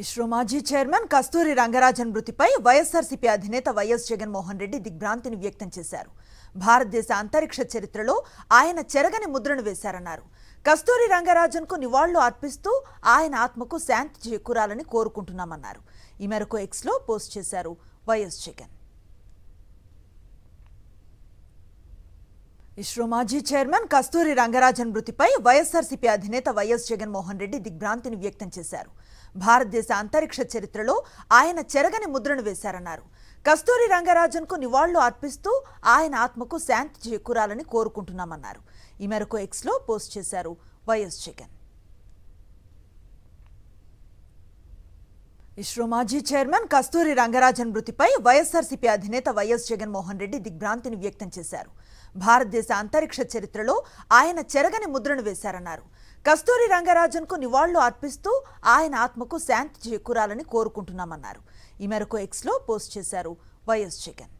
ఇస్రో మాజీ చైర్మన్ కస్తూరి రంగరాజన్ మృతిపై వైఎస్ఆర్సీపీ అధినేత వైఎస్ జగన్మోహన్ రెడ్డి దిగ్భ్రాంతిని వ్యక్తం చేశారు. భారతదేశ అంతరిక్ష చరిత్రలో ఆయన చెరగని ముద్రను వేశారన్నారు. కస్తూరి రంగరాజన్కు నివాళులు అర్పిస్తూ ఆయన ఆత్మకు శాంతి చేకూరాలని కోరుకుంటున్నామన్నారు. ఈ మేరకు ఎక్స్లో పోస్ట్ చేశారు వైఎస్ జగన్. ఇస్రో మాజీ చైర్మన్ కస్తూరి రంగరాజన్ మృతిపై వైఎస్ఆర్సీపీ అధినేత వైఎస్ జగన్మోహన్ రెడ్డి దిగ్భ్రాంతిని వ్యక్తం చేశారు. భారతదేశ అంతరిక్ష చరిత్రలో ఆయన చెరగని ముద్రను వేశారన్నారు. కస్తూరి రంగరాజన్కు నివాళులు అర్పిస్తూ ఆయన ఆత్మకు శాంతి చేకూరాలని కోరుకుంటున్నామన్నారు. ఈ మేరకు ఎక్స్లో పోస్ట్ చేశారు వైఎస్ జగన్. ఇస్రో మాజీ చైర్మన్ కస్తూరి రంగరాజన్ మృతిపై వైఎస్ఆర్సీపీ అధినేత వైఎస్ జగన్మోహన్ రెడ్డి దిగ్భ్రాంతిని వ్యక్తం చేశారు. భారతదేశ అంతరిక్ష చరిత్రలో ఆయన చెరగని ముద్రను వేశారన్నారు. కస్తూరి రంగరాజన్కు నివాళులు అర్పిస్తూ ఆయన ఆత్మకు శాంతి చేకూరాలని కోరుకుంటున్నామన్నారు. ఈ మేరకు ఎక్స్లో పోస్ట్ చేశారు వైఎస్ జగన్.